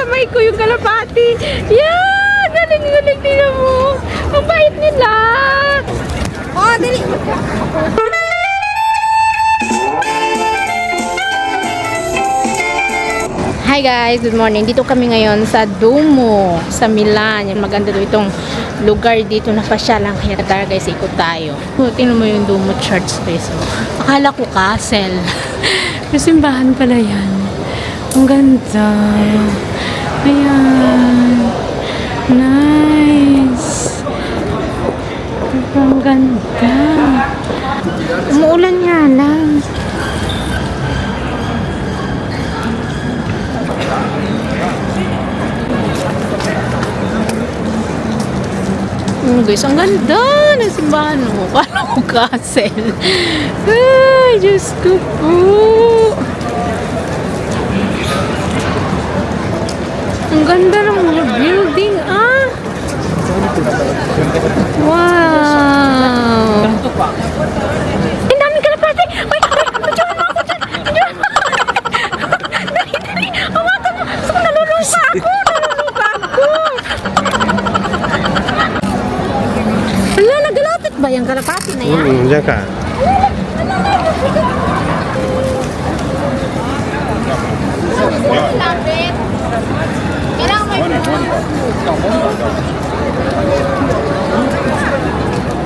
kamay ko yung kalapati. Yeah! Galing-galing nila mo. Ang bait nila. Oh, dali. Hi guys, good morning. Dito kami ngayon sa Duomo, sa Milan. Maganda doon itong lugar dito na pasyalan. Kaya tara guys, ikot tayo. Tingnan mo yung Duomo Church guys. Akala ko castle. May simbahan pala yan. Ang ganda. Ayan. Nice. Ang ganda. Umuulan nga lang. Guys, ang ganda ng simbahan mo. Kala ko castle. Ay, Diyos ko po. Ang ganda ng mga building, ah. Wow. Ang daming kalapati. Ay, nandiyan mo ako dyan. Nandiyan mo. Dali, dali. Hawakan mo. Gusto ko nalulupa ako. Nalulupa ako. Wala, nagalapit ba yung kalapati na yan? Diyan ka. Lapit. Kailangan may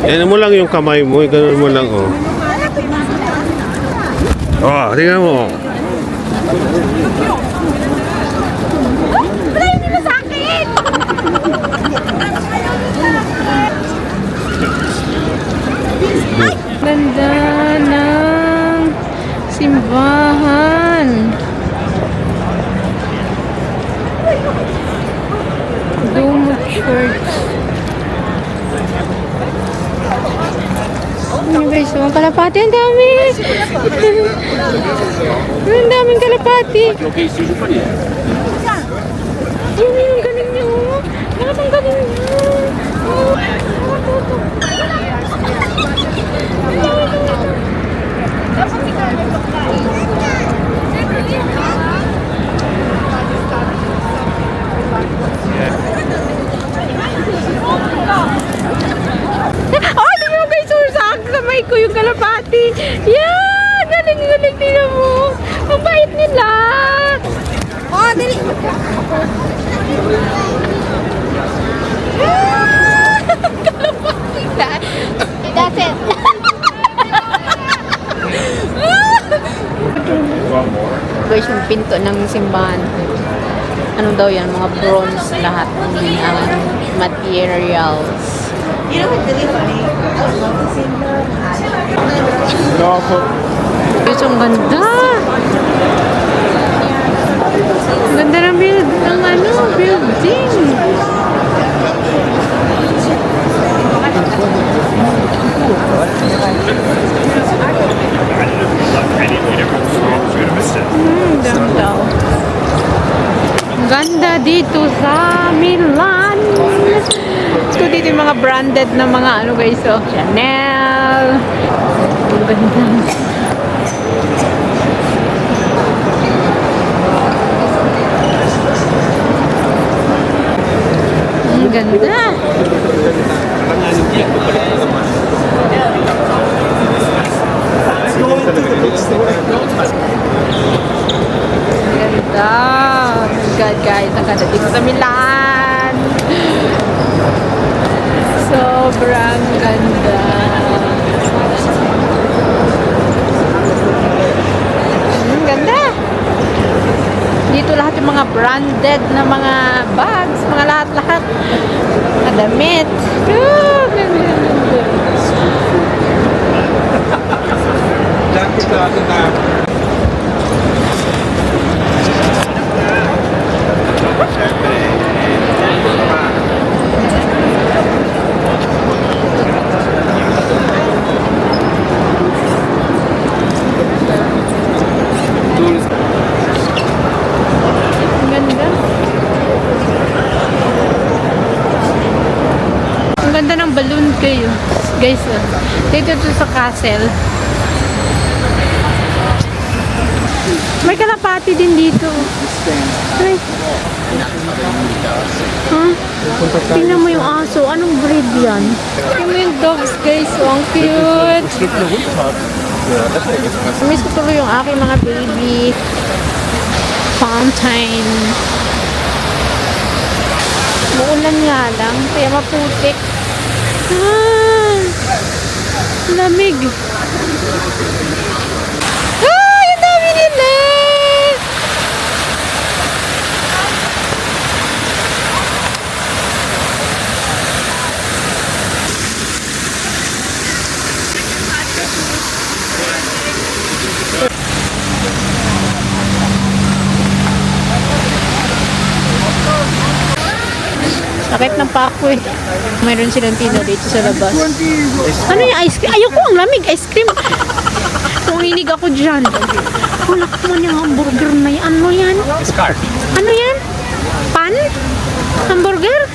Yan mo lang yung kamay mo, ganun mo lang, oh. Oh, tingnan mo. wala, hindi mo sa akin! Ganda ng simbahan. Duomo Church. Ano guys, ang kalapati, ang dami. Ang daming kalapati. Yun yung galing niyo. Bakit ang galing niyo? Oh, tingnan mo guys, sa kamay ko yung kalapati. Yeah! Galing-galing nila mo. Ang bait nila. Oh, dali. Kalapati na. That's it. Guys, yung pinto ng simbahan. Ano daw yan? Mga bronze lahat. Hindi materials. You know what's really funny? I would love to see her. Guys, ang ganda. Ang ganda ng building. Ganda. Ang ganda dito sa Milan. So, dito yung mga branded na mga ano guys, so Chanel. Ang ganda. Ang ganda. Ganda. God guys, ang ganda dito sa Milan. Sobrang ganda. Ang ganda. Dito lahat yung mga branded na mga bags, mga lahat-lahat. Mga damit. Oh, ganda. balloon kayo. Guys, dito to sa castle. May kalapati din dito. Ay. Huh? Tingnan mo yung aso. Anong breed yan? Tingnan mo yung dogs, guys. Oh, ang cute. Miss ko tuloy yung aking mga baby. Fountain. Muulan nga lang. Kaya maputik. Ah! Lamig. Ah! Ang dami nila! Sakit ng pako eh. Mayroon silang tino dito sa labas. Ano yung ice cream? Ayoko, ang lamig. Ice cream. Tuminig ako dyan. Wala ko man yung hamburger na yan. Ano yan? Ano yan? Pan? Hamburger?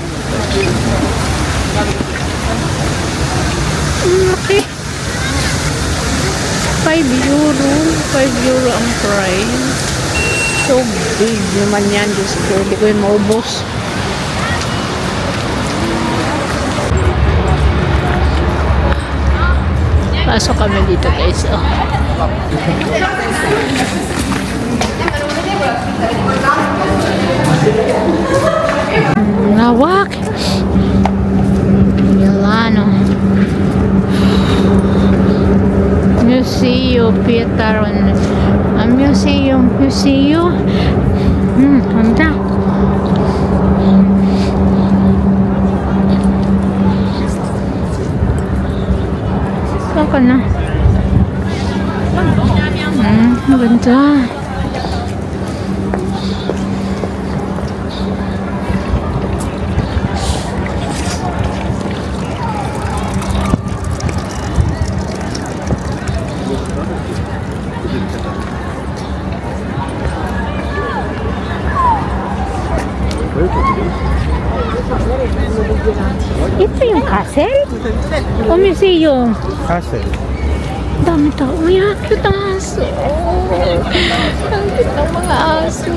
Okay. 5 euro. 5 euro ang price. So big naman yan. Diyos ko. Hindi ko yung maubos. Pasok kami dito, guys. Oh. Lawak. Milano. Museo Pietaron. Museo. Ganda. Saan ka na? Ganda. Ito yung castle? O museum? Castle. Dami tao. Uy, cute ang aso. Ang cute ng mga aso.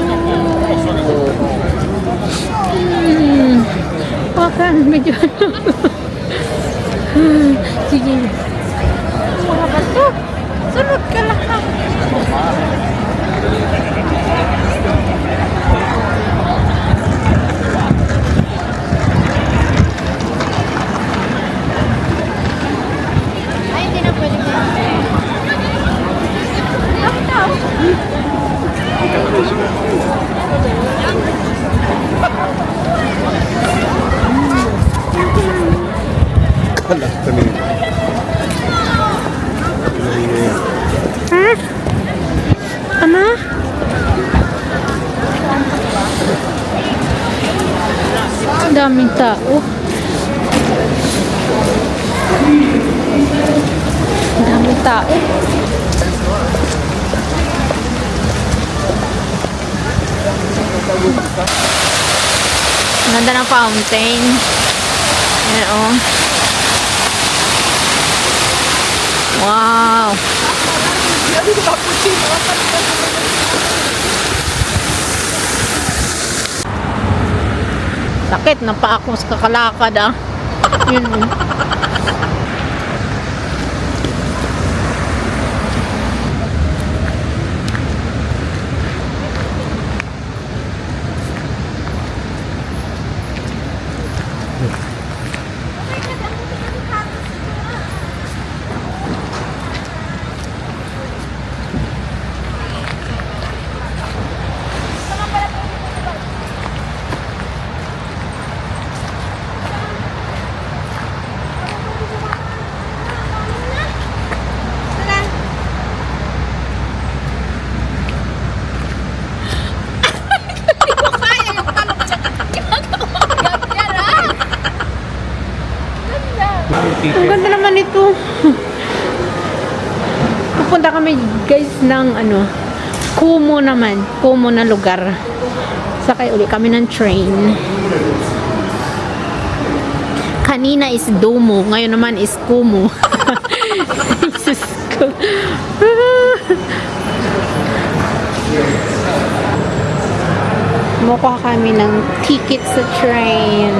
Wakan, medyo sige. Mura ba ito? Sunod ka lang. Ay, hindi na pwede ko. Ha? Ano? Ang daming tao. Ang daming tao. Ganda ng fountain. Ayan, oh. Wow. Sakit na pa ako sa kakalakad ah. Yun. Ang ganda naman ito. Pupunta kami guys ng ano, Como naman. Como na lugar. Sakay uli kami ng train. Kanina is Duomo. Ngayon naman is Como. Jesus ko. Kumukuha kami ng ticket sa train.